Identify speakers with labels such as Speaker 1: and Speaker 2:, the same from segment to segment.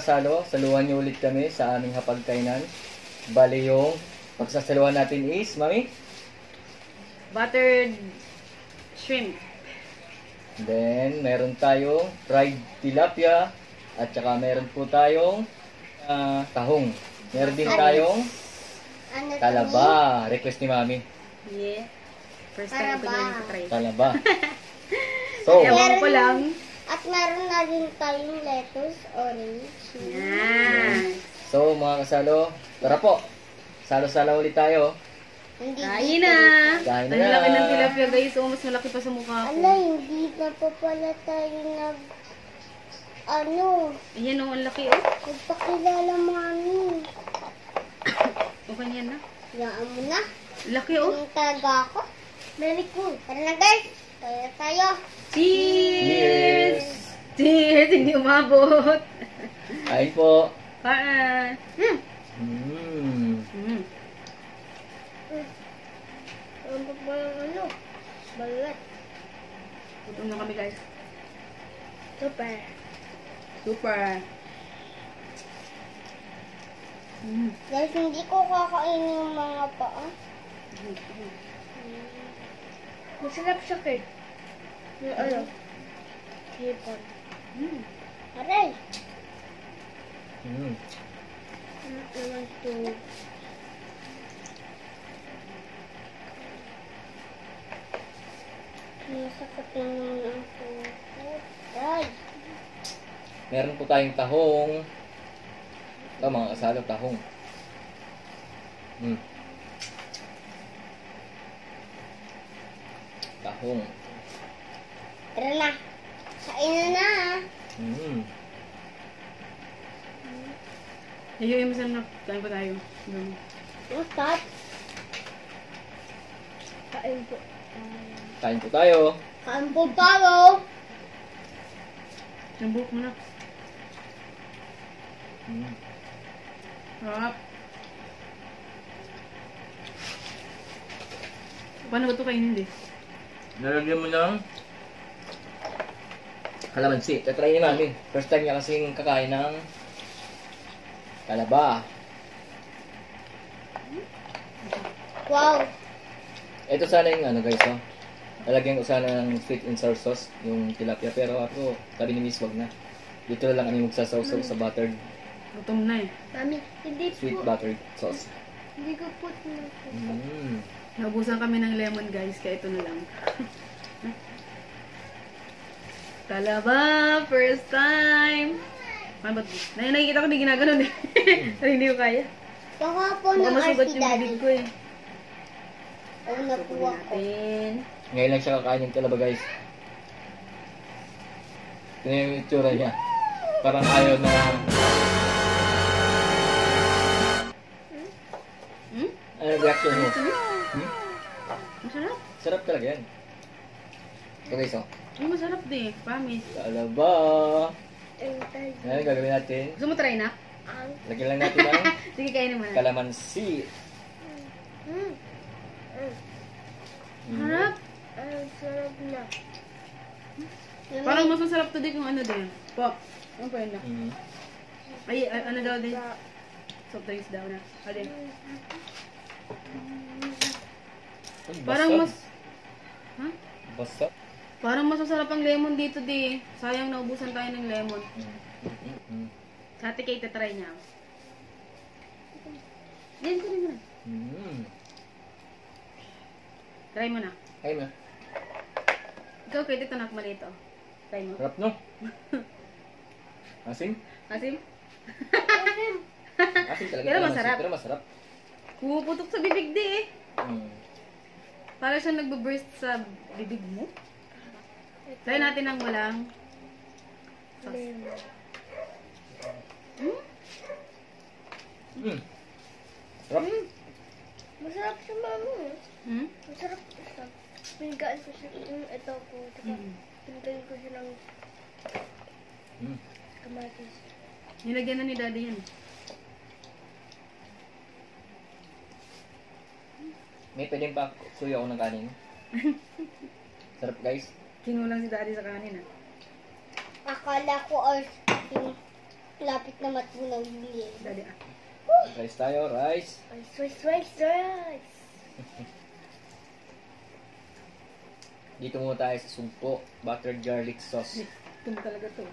Speaker 1: kasalo, saluhan niyo ulit kami sa aming hapagkainan. Bali yung pagsasaluhan natin is, Mami?
Speaker 2: Buttered shrimp.
Speaker 1: Then, meron tayong fried tilapia. At saka meron po tayong tahong. Meron din tayong talaba. Request ni Mami.
Speaker 2: Yeah. First time ko na try.
Speaker 1: Talaba. So,
Speaker 2: ewan ko lang.
Speaker 3: At meron na din tayong lettuce, orange.
Speaker 2: Yan.
Speaker 1: so mga kasalo, tara po. Salo-salo ulit tayo.
Speaker 3: Hindi
Speaker 2: Kain na.
Speaker 1: Kain
Speaker 2: Ang
Speaker 1: na.
Speaker 2: laki ng tilapia guys. Oh, mas malaki pa sa mukha ko.
Speaker 3: Ala, hindi na pa pala tayo
Speaker 2: Ayan oh, ang laki oh.
Speaker 3: nagpakilala, Mami.
Speaker 2: Okay yan na.
Speaker 3: Yaan mo na.
Speaker 2: Laki oh.
Speaker 3: Yung talaga ako. Very cool. Tara na guys. Tayo.
Speaker 2: Cheers! Cheers! Hindi umabot.
Speaker 1: Kain po.
Speaker 2: Kain.
Speaker 3: Ano ba yung balat?
Speaker 2: Gutom na kami guys.
Speaker 3: Super.
Speaker 2: Super.
Speaker 3: Guys, hindi ko kakainin yung mga paa. Masarap siya, Kate. Yung hipon. Aray! Ano naman ito? Nasakatin naman ang puso. Ay!
Speaker 1: Meron po tayong tahong. Ito mga kasalo, tahong. Tahong.
Speaker 3: Tara na! Kain na!
Speaker 2: Ayun, masarap. Kain pa tayo.
Speaker 3: Masarap! Kain po.
Speaker 1: Kain po tayo.
Speaker 3: Kain po tayo!
Speaker 2: Yung buhok mo na. Sarap. Paano ba ito kainin din?
Speaker 1: Nalagyan mo ng kalamansi. Tatry ni Mami. First time niya kasing kakain ng talaba.
Speaker 3: Wow!
Speaker 1: Ito sana yung ano guys, oh. Lalagyan ko sana ng sweet and sour sauce, yung tilapia. Pero ako, sabi ni Miss, wag na. Dito lang kami magsasaw-saw sa buttered,
Speaker 2: Gutom na eh.
Speaker 3: Mami, hindi
Speaker 1: sweet
Speaker 3: po.
Speaker 1: buttered sauce.
Speaker 3: Hindi ko po tinapos.
Speaker 2: Naubusan kami ng lemon guys, kaya ito na lang. Talaba, first time. Ano ba ito? Nakikita ko na ginaganon eh. Pero hindi ko kaya.
Speaker 3: Baka po
Speaker 2: Baka
Speaker 3: ng
Speaker 2: masugat
Speaker 3: RC
Speaker 2: yung
Speaker 3: Daddy.
Speaker 2: bibig ko eh.
Speaker 3: Oo, nakuha ko.
Speaker 2: Natin.
Speaker 1: Ngayon lang siya kakain ng talaba guys. Ito na yung itsura niya. Parang ayaw na... Ano yung reaction mo?
Speaker 2: Masarap.
Speaker 1: Sarap talaga yan. Ito guys, oh.
Speaker 2: Ay, masarap din. Promise.
Speaker 1: Talaba. Ngayon gagawin natin.
Speaker 2: Gusto mo try na?
Speaker 1: Lagyan lang natin ng
Speaker 2: Sige, kainin mo na.
Speaker 1: kalamansi.
Speaker 2: Harap.
Speaker 3: Ang sarap na.
Speaker 2: Parang mas masarap to din kung ano din. Po. Ano pa yun na? Ay, ano daw din? Soft drinks daw na. Alin? Parang mas... Ha?
Speaker 1: Basta.
Speaker 2: Parang mas masarap ang lemon dito di. Sayang naubusan tayo ng lemon. Sa ate Kate, try niya. Yan, try mo na. Try mo na.
Speaker 1: Ayun na.
Speaker 2: Ikaw, Kate, ito na malito. Try mo.
Speaker 1: Sarap no? Asim?
Speaker 2: Asim?
Speaker 1: Asim talaga.
Speaker 2: Pero
Speaker 1: kalamansi,
Speaker 2: masarap.
Speaker 1: Pero masarap.
Speaker 2: Pumuputok sa bibig di eh. Para siya nagbe-burst sa bibig mo. Try natin ang walang sauce.
Speaker 1: Sarap.
Speaker 3: Masarap siya, Mami.
Speaker 2: Hmm?
Speaker 3: Masarap siya. Pinigaan ko siya yung ito ko. Pinigaan ko siya ng kamatis.
Speaker 2: Nilagyan na ni Daddy yan.
Speaker 1: May pwedeng pa suyo ako ng kanin. Sarap guys.
Speaker 2: Kinulang si Daddy sa kanin ah.
Speaker 3: Akala ko Lapit na matunaw yun.
Speaker 2: Dali ah.
Speaker 1: Rice tayo, rice.
Speaker 3: Rice.
Speaker 1: Dito muna tayo sa sumpo. Buttered garlic sauce.
Speaker 2: Ito talaga to.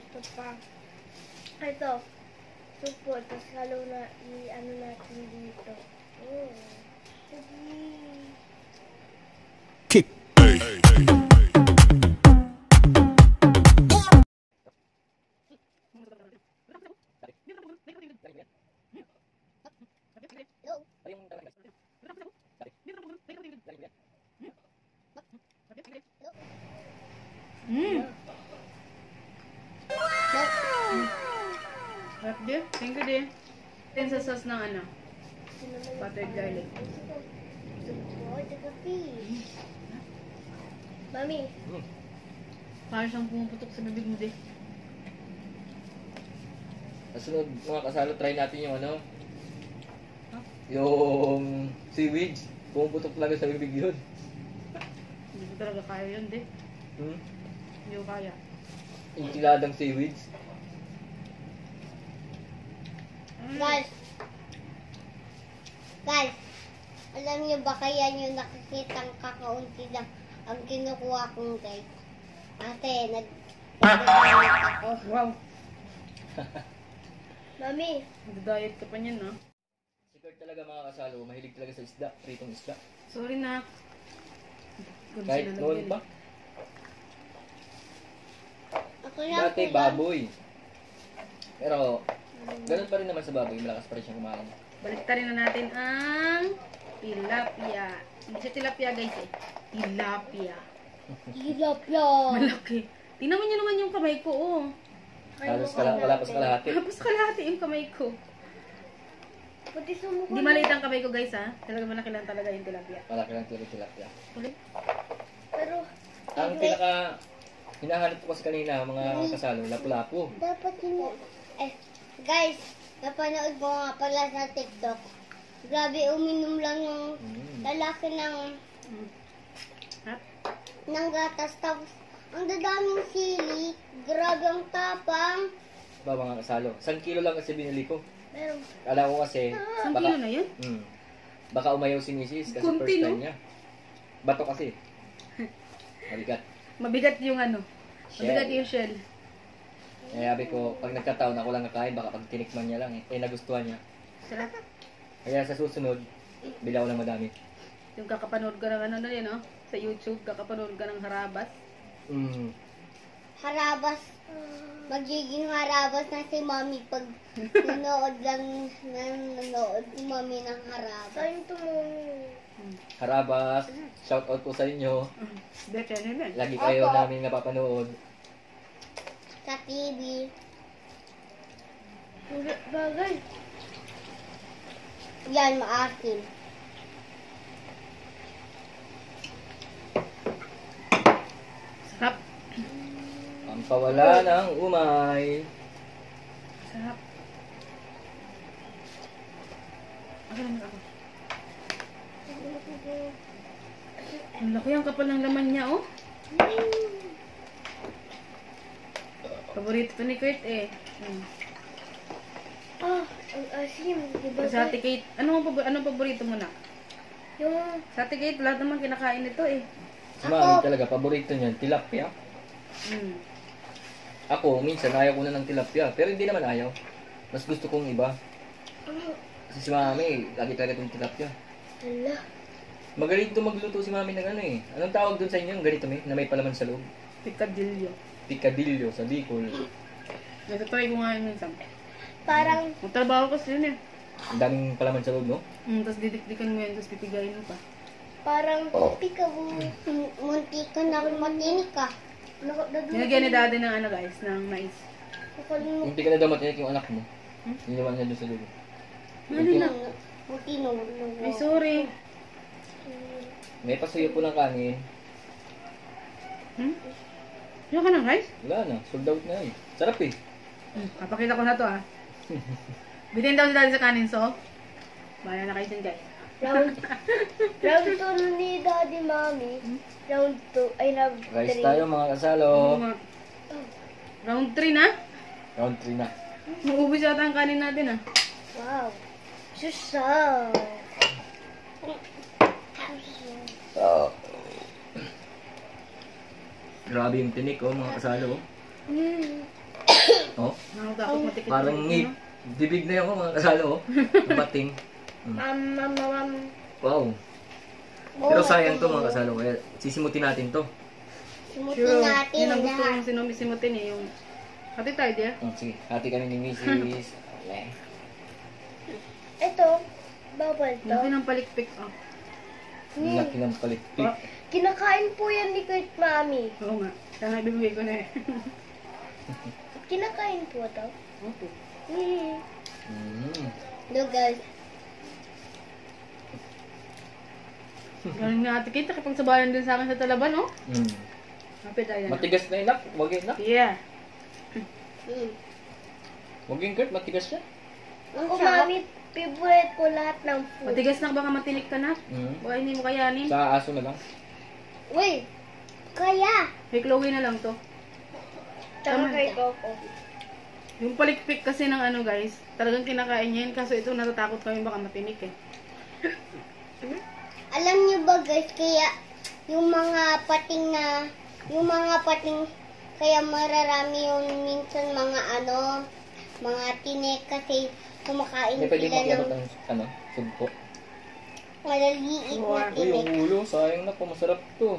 Speaker 3: Ito pa. Ito. Supo. Tapos halo na, i-ano natin dito. Oh.
Speaker 4: Kick.
Speaker 2: Sarap din. Thank you din. Then sa sauce ng ano. Buttered garlic.
Speaker 3: Supo. Tsaka fish. Mami.
Speaker 2: Parang siyang pumuputok sa bibig mo din.
Speaker 1: Kasunod mga kasalo, try natin yung ano. Yung seaweed. Pumuputok talaga sa bibig yun.
Speaker 2: Hindi ko talaga kaya yun din. Hindi ko kaya.
Speaker 1: Enchiladang seaweeds.
Speaker 3: Guys, alam niyo ba kaya niyo nakikitang kakaunti lang ang kinukuha kong guys? Ate, nag-diet ako.
Speaker 2: Wow!
Speaker 3: Mami,
Speaker 2: Nag-diet ka pa niyan, no?
Speaker 1: Secret talaga mga kasalo, mahilig talaga sa isda, pritong isda.
Speaker 2: Sorry na.
Speaker 1: Kahit noon pa.
Speaker 3: ako lang
Speaker 1: Dati baboy. Pero, ganun pa rin naman sa baboy, malakas pa rin siyang kumain.
Speaker 2: Baliktarin na natin ang tilapia. Hindi siya tilapia guys eh. Tilapia.
Speaker 3: Tilapia.
Speaker 2: Malaki. Tingnan mo niyo naman yung kamay ko oh.
Speaker 1: Halos wala pa sa kalahati.
Speaker 2: Tapos kalahati yung kamay ko.
Speaker 3: Pati sumuko.
Speaker 2: Hindi maliit ang kamay ko guys ha. Talaga malaki lang talaga yung tilapia.
Speaker 1: Malaki lang tilapia.
Speaker 2: Ulit.
Speaker 3: Pero,
Speaker 1: Ang pinaka hinahanap ko kasi kanina mga kasalo, lapu-lapu.
Speaker 3: dapat yun. Guys, napanood ko nga pala sa TikTok. Grabe, uminom lang yung lalaki
Speaker 2: Hap.
Speaker 3: ng gatas. Tapos, ang dadaming sili. Grabe ang tapang.
Speaker 1: Ba mga kasalo, 1 kilo lang kasi binili ko.
Speaker 3: Meron.
Speaker 1: Kala ko kasi,
Speaker 2: 1 kilo na yun?
Speaker 1: baka umayaw si Mrs. kasi
Speaker 2: Kunti,
Speaker 1: first
Speaker 2: no?
Speaker 1: time niya. Bato kasi. Mabigat.
Speaker 2: Mabigat yung ano. Mabigat
Speaker 1: Shell.
Speaker 2: yung shell.
Speaker 1: Eh, sabi ko, pag nagkataon ako lang nakain, baka pag tinikman niya lang nagustuhan niya.
Speaker 2: Sarap.
Speaker 1: Kaya sa susunod, bila ko ng madami.
Speaker 2: Yung kakapanood ka ng ano na yun, no? Sa YouTube, kakapanood ka ng harabas.
Speaker 3: Harabas. Magiging harabas na si Mami pag nanood si Mami ng harabas. Saan ito mo?
Speaker 1: Harabas, shout out po sa inyo.
Speaker 2: Better na yun.
Speaker 1: Lagi kayo namin napapanood.
Speaker 3: Sa TV. Bagay. Yan, maasim.
Speaker 2: Sarap.
Speaker 1: Ang pawala ng umay.
Speaker 2: Sarap. Ako lang ako. Ang laki ang kapal ng laman niya, oh. Paborito to ni Kurt, eh.
Speaker 3: Ah, ang asim. Diba?
Speaker 2: Sa Ate Kate, anong paborito mo na?
Speaker 3: Yung,
Speaker 2: Sa Ate Kate, lahat naman kinakain nito, eh.
Speaker 1: Si Mami talaga, paborito niyan, tilapia. Ako, minsan ayaw ko na ng tilapia. Pero hindi naman ayaw. Mas gusto kong iba. Kasi si Mami, lagi talaga itong tilapia.
Speaker 3: hala.
Speaker 1: Magaling ito magluto si Mami ng ano eh. Anong tawag doon sa inyo? Yung ganito na may palaman sa loob.
Speaker 2: Picadillo.
Speaker 1: Picadillo sa Bicol.
Speaker 2: Natatry ko nga yun minsan.
Speaker 3: Parang,
Speaker 2: Magtrabaho kasi yun, eh.
Speaker 1: Ang daming palaman sa loob, no?
Speaker 2: Tapos didikdikan mo yun, tapos pipigayin mo pa.
Speaker 3: parang pikabu. Munti ka na matinik ka.
Speaker 2: Nilagyan ni daddy ng ano guys, ng mais.
Speaker 1: Hindi ka na daw matinik yung anak mo. Iniwan niya doon sa loob.
Speaker 2: Mali na.
Speaker 3: Munti no.
Speaker 2: Ay, sorry.
Speaker 1: May pasuyo po ng kanin.
Speaker 2: Ano ka ng rice?
Speaker 1: Wala na, sold out na eh. Sarap eh.
Speaker 2: Kapakita ko na to, ah. Bitin daw si daddy sa kanin, so. Bahala na kayo dyan, guys.
Speaker 3: Round 2 ni Daddy Mommy. Round 2. Ay, round 3.
Speaker 1: Rice tayo mga kasalo.
Speaker 2: Oo nga. Round 3 na?
Speaker 1: Round 3 na.
Speaker 2: Maubos yata ang kanin natin ah.
Speaker 3: Wow. Susaw.
Speaker 1: Oh. Grabe yung tinik oh, mga kasalo. Oh.
Speaker 2: Nakakatakot matikit.
Speaker 1: Parang bibig na yung mga kasalo oh. Ang pating. Wow. Pero sayang to mga kasalo, kaya sisimutin natin to.
Speaker 3: Simutin
Speaker 2: Sure.
Speaker 3: natin
Speaker 2: Yun ang
Speaker 3: ang
Speaker 2: gusto
Speaker 3: lahat.
Speaker 2: kong sinumisimutin eh. Yung... Hati tayo dia.
Speaker 1: Sige, hati kami ni Mrs. Okay.
Speaker 3: Ito, bawal to.
Speaker 2: Laki ng palikpik ah.
Speaker 1: Ang laki ng palikpik.
Speaker 2: Ah,
Speaker 3: Kinakain po yan ni Kurt Mami.
Speaker 2: oo nga. Kaya nga ibibigay ko na eh.
Speaker 3: Kinakain po to.
Speaker 2: Okay.
Speaker 3: No guys.
Speaker 2: Galing nga ate kita kapag sabayan din sa akin sa Talaban oh. Hapit tayo na.
Speaker 1: Matigas na inak. Huwag yun inak.
Speaker 2: Yeah.
Speaker 1: Huwag yun Kurt, matigas siya.
Speaker 3: Ako Mami, favorite ko lahat ng food.
Speaker 2: Matigas na baka matinik ka na. Baka hindi mo kayanin.
Speaker 1: Sa aso na lang.
Speaker 3: Uy, kaya.
Speaker 2: Kay Chloe na lang to.
Speaker 3: Tama kay Coco.
Speaker 2: Yung palikpik kasi ng ano guys, talagang kinakain niya yun. Kaso ito natatakot kami baka matinik eh.
Speaker 3: Alam niyo ba guys, kaya yung mga pating kaya mararami yung minsan mga mga tinik kasi kumakain
Speaker 1: Hindi pwede
Speaker 3: sila
Speaker 1: makiabot
Speaker 3: ng
Speaker 1: ng sugpo.
Speaker 3: malaliit na
Speaker 2: Wow.
Speaker 1: Uy,
Speaker 3: tinik.
Speaker 1: yung ulo. Sayang na po. Masarap to.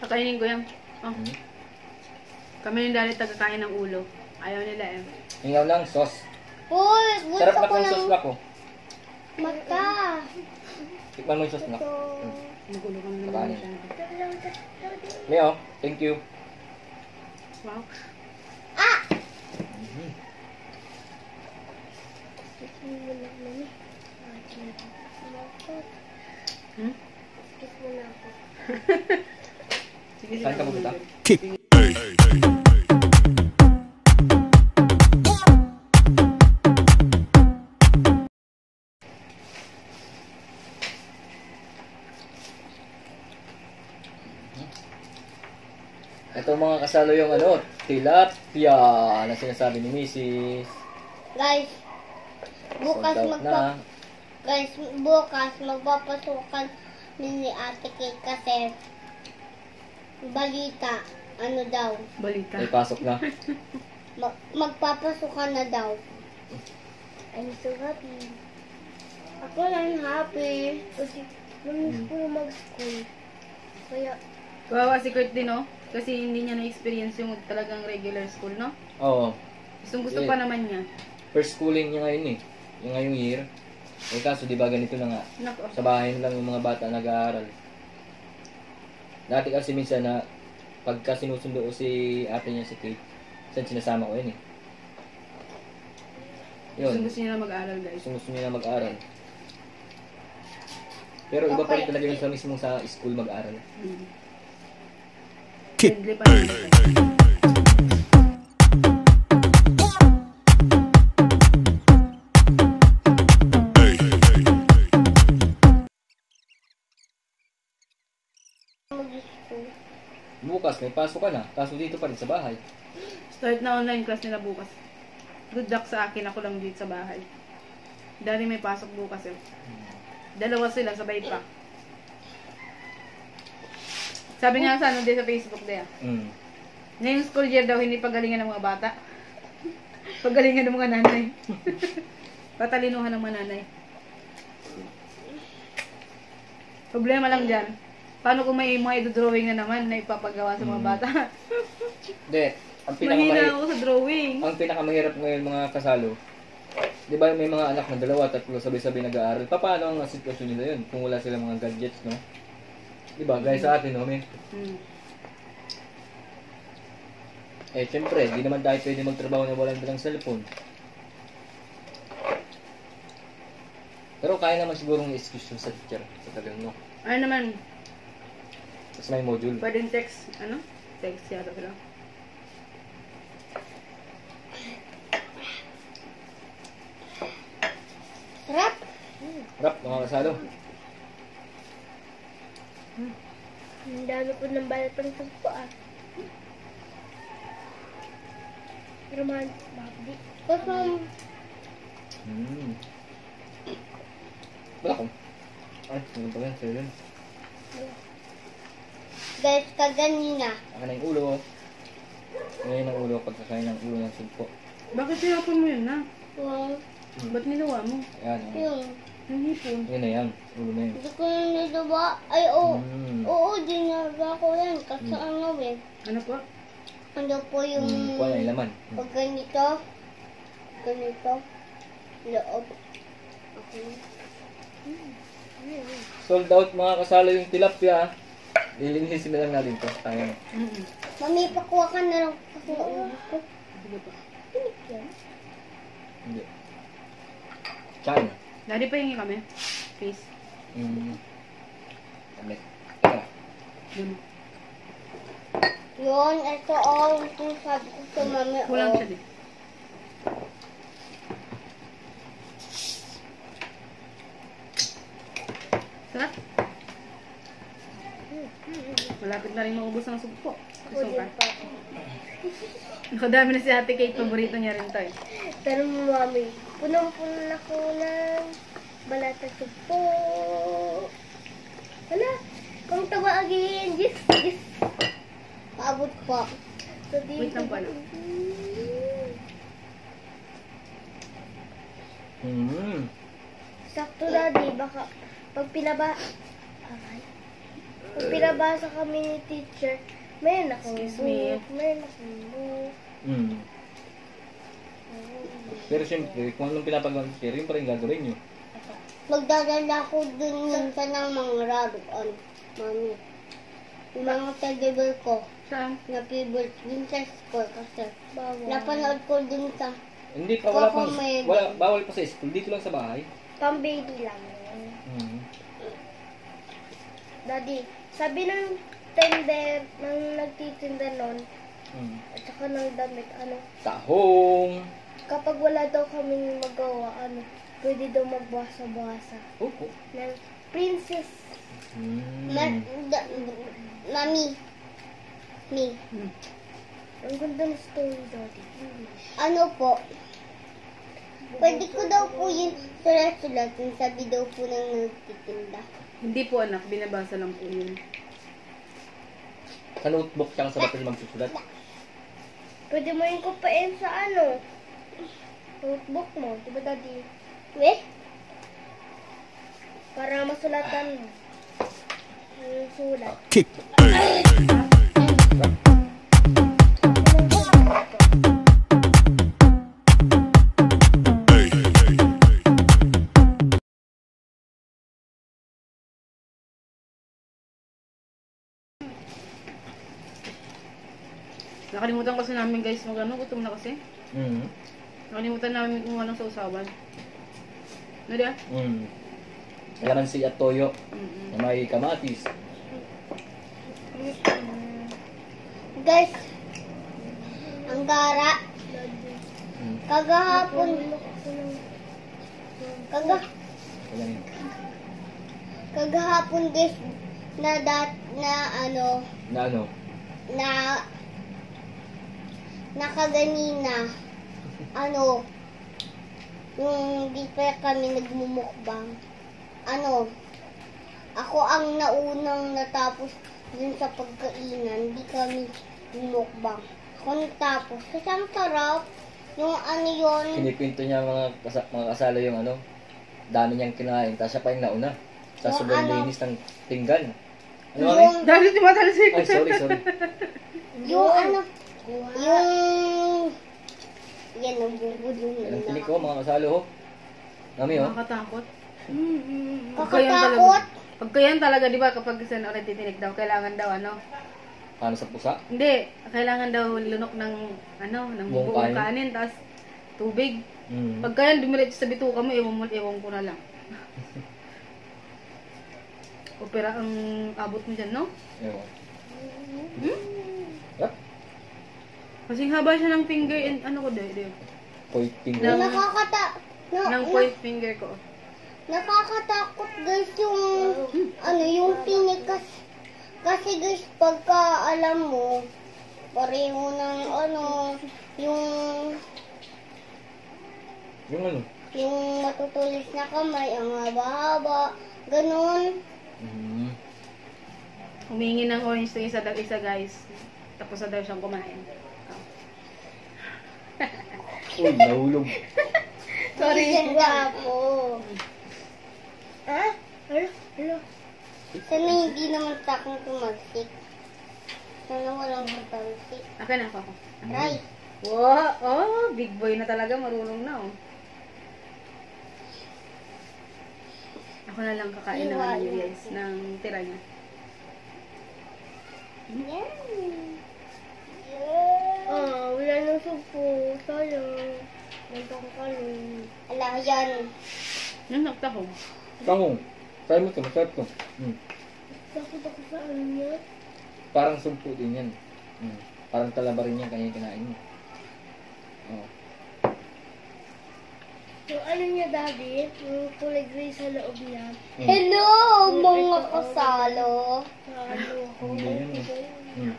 Speaker 2: Kakainin ko yan. Oh. Kami ni Daddy tagakain ng ulo. Ayaw nila eh.
Speaker 1: Hingaw lang, sauce.
Speaker 3: Uy, gusto
Speaker 1: Sarap na
Speaker 3: ko
Speaker 1: kung
Speaker 3: ng
Speaker 1: sauce na ko.
Speaker 3: mata.
Speaker 1: Tikman mo yung sauce na.
Speaker 2: Nagulo kami ng
Speaker 1: Kakain.
Speaker 2: mga
Speaker 1: Leo, thank you.
Speaker 2: Wow.
Speaker 3: Ah!
Speaker 2: Hmm?
Speaker 3: Kiss mo na ako.
Speaker 2: Sige,
Speaker 1: Saan ka pupunta?
Speaker 4: Kick.
Speaker 1: Ito mga kasalo yung tilapia na sinasabi ni Mrs.
Speaker 3: Guys, bukas
Speaker 1: Sold out na.
Speaker 3: bukas magpapasukan ni Ate Kate kasi balita, ano daw,
Speaker 2: Balita.
Speaker 1: May pasok na.
Speaker 3: magpapasukan na daw. I'm so happy. Ako lang happy kasi namiss ko yung mag-school. Kaya,
Speaker 2: Kawawa si Kurt din, no? Kasi hindi niya na-experience yung talagang regular school, no?
Speaker 1: Oo.
Speaker 2: Gustong gusto pa naman niya.
Speaker 1: First schooling niya ngayon eh. Yung ngayong year. Eh kaso di ba ganito na nga.
Speaker 2: Nako.
Speaker 1: Sa bahay na lang yung mga bata nag-aaral. Dati kasi minsan na pagka sinusundo ko si ate niya si Kate, saan sinasama ko yun eh.
Speaker 2: Gustong
Speaker 1: Yun.
Speaker 2: gusto niya na mag-aral, guys.
Speaker 1: Gusto niya na mag-aral. Pero iba pa rin talaga yung sa mismong sa school mag-aral.
Speaker 4: Kick.
Speaker 2: Friendly pa rin.
Speaker 3: mag-school.
Speaker 1: Bukas may pasok ka na, kaso dito pa rin sa bahay.
Speaker 2: Start na online class nila bukas. Good luck sa akin, ako lang dito sa bahay. Dahil may pasok bukas eh. Dalawa sila, sabay pa. Sabi nga sa ano din sa Facebook din ah. Ngayong school year daw, hindi pagalingan ng mga bata. Pagalingan ng mga nanay. Patalinuhan ng mga nanay. Problema lang dyan. Paano kung may mga idodrawing na naman na ipapagawa sa mga bata?
Speaker 1: Hindi, ang
Speaker 2: Mahina ako sa drawing.
Speaker 1: ang pinakamahirap ngayon mga kasalo, di ba may mga anak na dalawa, tatlo, sabay-sabay nag-aaral. Paano ang sitwasyon nila yun kung wala silang mga gadgets, no? Di ba? Gaya sa atin, no? Eh, syempre, di naman tayo pwede magtrabaho na walang dalang cellphone. Pero kaya naman sigurong i-excuse yung sa teacher sa tagal, no?
Speaker 2: Ano naman,
Speaker 1: Tapos may module.
Speaker 2: pwedeng text, ano? Text yata sila.
Speaker 3: Sarap!
Speaker 1: Rap, mga kasalo.
Speaker 3: Ang dami po ng balat pang sumpo ah. Roman, Bobby. Kasi,
Speaker 1: Wala ko. Ay, meron pa yan. Sa'yo yun.
Speaker 3: guys, kaganina.
Speaker 1: Akin na yung ulo. Ngayon ang ulo. Pagkakain ng ulo ng sugpo.
Speaker 2: Bakit sinapon mo yun na?
Speaker 3: Yung,
Speaker 2: Ba't nilawa mo?
Speaker 1: Ayan.
Speaker 3: yung,
Speaker 2: Yung hipon.
Speaker 1: Yun na yan. Ulo na yun.
Speaker 3: hindi ko na nagawa. Ay, oo.
Speaker 1: Mm.
Speaker 3: Oo, dinagawa ko yan. Kasi ano eh.
Speaker 2: Ano po?
Speaker 3: Ano po yung,
Speaker 1: Kuha na yung laman.
Speaker 3: pag ganito, ganito, loob. Okay.
Speaker 1: Sold out mga kasalo yung tilapia. Lilinisin na lang natin to. Tayo.
Speaker 3: Mami, pakuha ka na lang kasi naubos ko.
Speaker 2: Sige pa.
Speaker 1: Hindi. Chan.
Speaker 2: Daddy, pahingi kami. Please.
Speaker 1: Tablet. Teka.
Speaker 2: Yun.
Speaker 3: Yun, ito all yung sabi ko sa mami.
Speaker 2: Kulang
Speaker 3: oh.
Speaker 2: siya din. Sarap. Malapit na rin maubos ang sugpo.
Speaker 3: Ako
Speaker 2: Gusto ka?
Speaker 3: din pa.
Speaker 2: Nakadami na si Ate Kate. Paborito niya rin to eh.
Speaker 3: Pero mami, punong-puno na ko ng balata po. Wala, kung tawagin, yes. Paabot po.
Speaker 2: Wait lang po, ano?
Speaker 3: Sakto daddy, baka pag pinabasa kami ni teacher, may
Speaker 2: Excuse me.
Speaker 3: may book.
Speaker 1: Pero siyempre, kung anong pinapagawa ng teacher, yun pa rin gagawin nyo.
Speaker 3: Magdadala ko dun minsan ng mga raruan, mami. Yung mga teddy ko
Speaker 2: Saan?
Speaker 3: na favorite din sa school kasi napanood ko dun sa
Speaker 1: Hindi pa, wala pang,
Speaker 3: Comedy.
Speaker 1: bawal pa sa school. Dito lang sa bahay.
Speaker 3: pang-baby lang. Daddy, sabi ng tender, ng nagtitinda nun, at saka ng damit,
Speaker 1: Tahong.
Speaker 3: kapag wala daw kaming magawa, pwede daw magbasa-basa.
Speaker 1: Opo.
Speaker 3: Ng princess. Mami. Ang ganda ng story, Daddy. Ano po? Pwede ko daw po yun sulat-sulat. Yung sabi daw po ng nagtitinda.
Speaker 2: Hindi po anak. Binabasa lang po yun.
Speaker 1: Sa notebook siya sa batal magsusulat.
Speaker 3: Pwede mo yung kupain sa notebook mo. Diba, Daddy? Weh? Para masulatan mo. Yung sulat.
Speaker 4: Kick.
Speaker 2: Nakalimutan kasi namin guys gutom na kasi. Nakalimutan namin kumuha ng sausawan. Ano dia?
Speaker 1: Kalamansi at toyo. Na may kamatis.
Speaker 3: Guys, ang gara. Kagahapon.
Speaker 1: Ayan.
Speaker 3: Kagahapon guys, na kaganina, yung di pa kami nagmumukbang, ako ang naunang natapos dun sa pagkainan, di kami mumukbang. Ako natapos, kasi ang sarap, yung yun,
Speaker 1: Kinikwento niya mga kasalo yung dami niyang kinain. Tapos siya pa yung nauna. Sa
Speaker 3: Yung
Speaker 1: sobrang linis ng pinggan. Ano kami?
Speaker 3: yung,
Speaker 2: Dahil tumatalsik.
Speaker 1: Ay, sorry.
Speaker 3: yung yan, nabubulong
Speaker 1: Ang
Speaker 3: na.
Speaker 1: tinik ko, mga kasalo ho. Nami ho.
Speaker 2: Nakakatakot.
Speaker 3: Kakatakot.
Speaker 2: Pagkayan talaga, di ba, kapag isa na ulit titinik daw, kailangan daw
Speaker 1: Paano sa pusa?
Speaker 2: Hindi, kailangan daw lunok ng ng
Speaker 1: Buong
Speaker 2: buong
Speaker 1: kanin?
Speaker 2: kanin, tapos tubig.
Speaker 1: Mm.
Speaker 2: Pagkayan dumiretso sa bituka mo, ewan ko na lang. Opera ang abot mo dyan, no?
Speaker 1: Ewan.
Speaker 2: Kasing haba siya ng finger and ko dahil.
Speaker 1: Point finger.
Speaker 2: Ng point finger ko.
Speaker 3: Nakakatakot guys yung yung tinik kasi guys pagka alam mo pareho ng ano, yung
Speaker 1: Yung ano?
Speaker 3: yung matutulis na kamay, ang haba-haba, ganun.
Speaker 1: Mm.
Speaker 2: Humingi ng orange to isa guys. Tapos na daw siyang kumain.
Speaker 1: Uy, nahulog.
Speaker 2: Sorry.
Speaker 3: Isang gwapo. Ha? Hello? Sana hindi naman sa akin tumalsik. Sana walang tumalsik.
Speaker 2: Akin ako.
Speaker 3: Right.
Speaker 2: Wow! Oh, big boy na talaga. Marunong na oh. Ako na lang kakain ng ano niyo guys. Ng tira niya.
Speaker 3: Wala nang supo. Sayang. Nagkakakalong. Ala, yan.
Speaker 2: Yung nagtahong.
Speaker 1: Tangong. Try mo ito, masarap ito.
Speaker 3: Takot ako sa ano niya.
Speaker 1: Parang sumpo din yan. Parang talaba rin yan kanya kinain mo. Oh.
Speaker 3: Yung ano niya, Daddy? Yung kulay gray sa loob niya. Hello, mga kasalo.
Speaker 1: Hindi yun eh.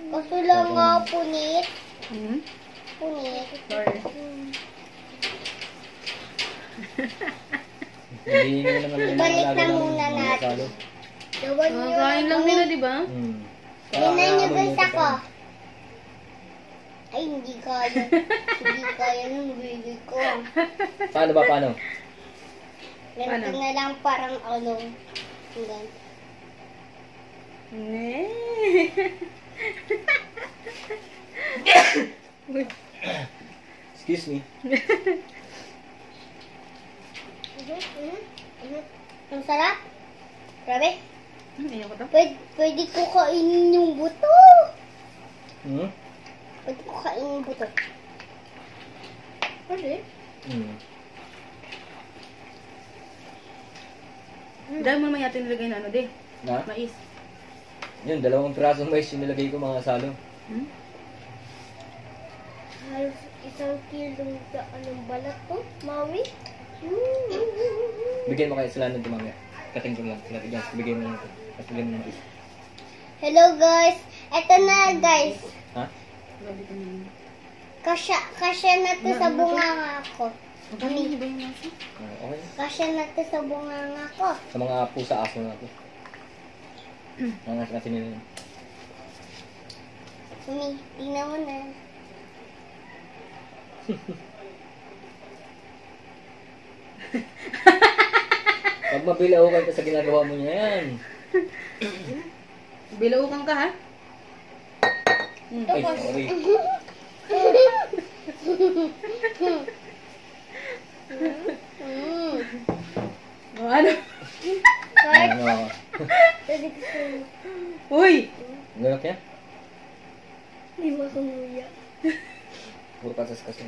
Speaker 3: Kaso lang nga, punit.
Speaker 2: Hmm?
Speaker 3: Punit.
Speaker 2: Sorry.
Speaker 1: Hindi nyo naman yung
Speaker 3: Ibalik na
Speaker 1: nalala ng
Speaker 3: muna
Speaker 1: mga
Speaker 3: natin.
Speaker 1: salo.
Speaker 3: Gawan niyo.
Speaker 2: Kain lang nila, di ba?
Speaker 3: Tingnan niyo guys ako. Ay, hindi kaya. Hindi kaya ng baby ko.
Speaker 1: Paano ba, paano?
Speaker 3: Ganito
Speaker 2: Ano?
Speaker 3: na lang parang ano. Hanggang.
Speaker 1: Excuse me.
Speaker 3: Ang sarap. Grabe.
Speaker 2: Ayaw ko to.
Speaker 3: Pwede ko kainin yung buto.
Speaker 1: Hmm?
Speaker 3: Pwede ko kainin yung buto. Pwede?
Speaker 1: Hmm.
Speaker 2: Dahil mo naman yata nilagay na ano, di?
Speaker 1: Na?
Speaker 2: Mais.
Speaker 1: Yun, 2 pirasong mais yung nilagay ko mga salo.
Speaker 2: Hmm?
Speaker 3: Halos 1 kilong anong balat to, Maui?
Speaker 1: Bigyan mo kayo sila ng tumamaya. Kating ko lang. Sila tigyan. Bigyan mo lang ito. Tapos bigyan mo ng mais.
Speaker 3: Hello guys. Eto na guys.
Speaker 1: Ha?
Speaker 2: Grabe ka naman.
Speaker 3: Kasya na to sa bunganga ko.
Speaker 2: Magaling ba yung nasa?
Speaker 1: Okay.
Speaker 3: Kasya na to sa bunganga ko.
Speaker 1: Sa mga pusa aso na ito. Nangas kasi nila yun.
Speaker 3: Tingnan mo na.
Speaker 1: Pag mabilaw ka sa ginagawa mo niya yan.
Speaker 2: Bilaukan ka ha?
Speaker 1: Ay, sorry.
Speaker 2: O ano?
Speaker 1: Ano?
Speaker 2: Uy!
Speaker 1: Galak yan?
Speaker 3: Hindi mo kumuya.
Speaker 1: Puro kasas kasi.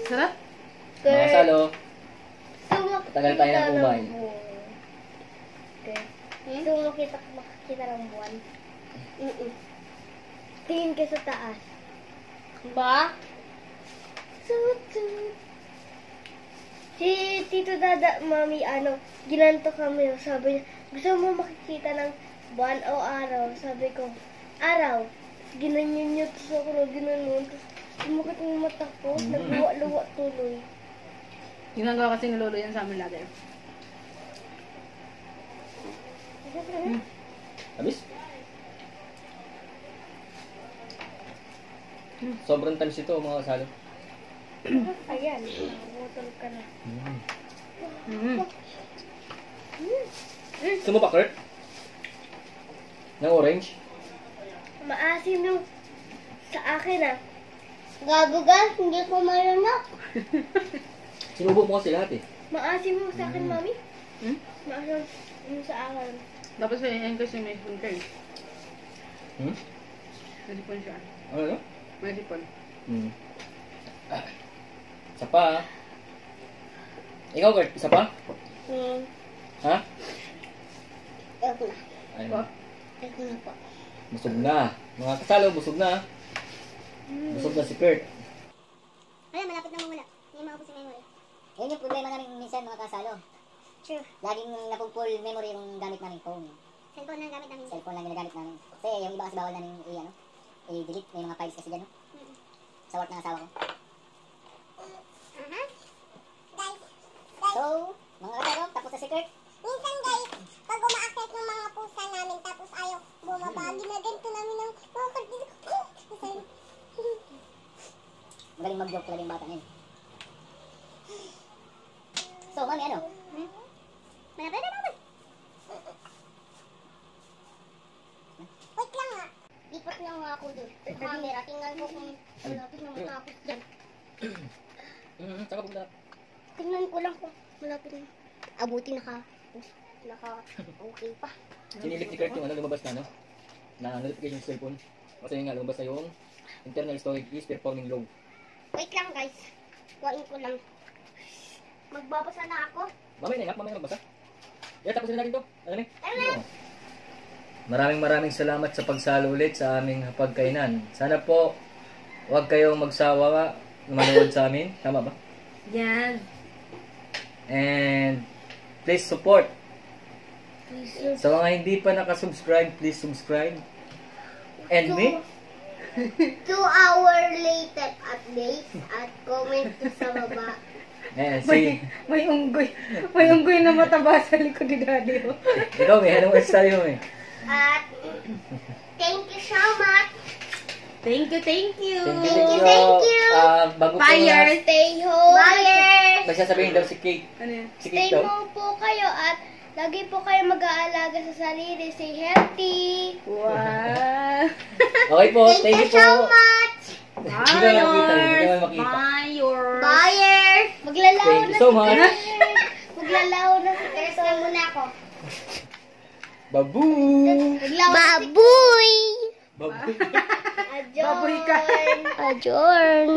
Speaker 2: Sarap?
Speaker 1: Mga salo, tagal tayo ng kumain.
Speaker 3: Gusto mo makakita ng buwan? Tingin ka sa taas. Ba? Si Tito Dada, Mami, ginanto kami. Sabi niya, gusto mo makikita ng buwan o araw? Sabi ko, araw. Ginanyan niya, tapos ako na ginanon. Tapos sumakit ang mata ko, nagluwa-luwa tuloy.
Speaker 2: Ginagawa kasi ni Lolo yan sa amin lagi.
Speaker 1: Habis? Sobrang tamis ito mga salo.
Speaker 3: Ayan, nakabutol ka na.
Speaker 1: Gusto mo pa, Kurt? Ng orange?
Speaker 3: Maasim yung sa akin Gabugas, hindi ko marunok.
Speaker 1: Sinubo mo kasi lahat eh.
Speaker 3: Maasim yung sa akin, Mami.
Speaker 2: Hmm?
Speaker 3: Maasim yung sa akin.
Speaker 2: Tapos yan kasi may spoon ka eh.
Speaker 1: Hmm?
Speaker 2: May sipon siya.
Speaker 1: Ano?
Speaker 2: May sipon.
Speaker 1: Hmm. Isa pa ah. Ikaw, Kurt, isa pa? Ha?
Speaker 3: Ewan ko na.
Speaker 1: Ayun.
Speaker 2: Po?
Speaker 3: Ewan ko na po.
Speaker 1: Busog na. Mga kasalo, busog na. Busog na si Kurt.
Speaker 3: Wala, malapit na mawala. Hindi maubos yung memory.
Speaker 5: Yun yung problema namin minsan mga kasalo.
Speaker 3: True.
Speaker 5: Laging napupul memory yung gamit namin phone.
Speaker 3: Cellphone lang gamit namin.
Speaker 5: Cellphone lang ginagamit namin. Kasi yung iba kasi bawal namin i-delete. May mga files kasi dyan, no? Sa work ng asawa ko.
Speaker 3: Guys,
Speaker 5: So, mga kasalo, tapos na si Kurt.
Speaker 3: minsan guys, pag umaakyat ng mga pusa namin tapos ayaw bumaba, ginaganto namin ng mga kardino.
Speaker 5: Magaling mag-joke talaga yung bata niya. So, mami, ano?
Speaker 3: Meron na naman. Wait lang nga. Lipat lang nga ako doon. Camera, tingnan ko kung malapit na matapos dyan.
Speaker 1: Saka pagla.
Speaker 3: Tingnan ko lang kung malapit na. Abuti naka okay pa.
Speaker 1: Sinilik ni Kurt yung lumabas na, no? Na notification sa cellphone. Kasi nga, lumabas na yung internal storage is performing low.
Speaker 3: Wait lang guys. Kuhain ko lang. Magbabasa na ako.
Speaker 1: Mamaya na magbasa. Tapos na natin to. Ano ni? Maraming salamat sa pagsalo ulit sa aming hapagkainan. Sana po, huwag kayong magsawa manood sa amin. Tama ba?
Speaker 2: Yan.
Speaker 1: And please support. Sa mga hindi pa nakasubscribe, please subscribe. And me?
Speaker 3: 2 hour later update at comment sa baba.
Speaker 2: May unggoy. May unggoy na mataba sa likod ni Daddy. Oh.
Speaker 1: Ikaw, anong sabi mo eh?
Speaker 3: At thank you so much.
Speaker 2: Thank you.
Speaker 3: Thank you.
Speaker 1: Bago po
Speaker 2: Buyers.
Speaker 3: Stay home. Bye.
Speaker 1: may sasabihin daw si Kate.
Speaker 2: Ano yan?
Speaker 1: Si
Speaker 3: Stay
Speaker 1: Kate daw.
Speaker 3: home po kayo at lagi po kayo mag-aalaga sa sarili. Stay healthy.
Speaker 2: Wow.
Speaker 1: Okay po, thank you po.
Speaker 3: so much.
Speaker 1: Hindi ka naman makita.
Speaker 2: Buyers.
Speaker 3: Buyers. Maglalaw
Speaker 1: Thank
Speaker 3: na
Speaker 1: you so
Speaker 3: si
Speaker 1: much.
Speaker 3: Chris. Maglalaw na si Chris. Muna ako.
Speaker 1: Babu!
Speaker 3: Baboy!
Speaker 1: Babu!
Speaker 3: Adyon!
Speaker 2: Baboy ka.
Speaker 3: Adyon!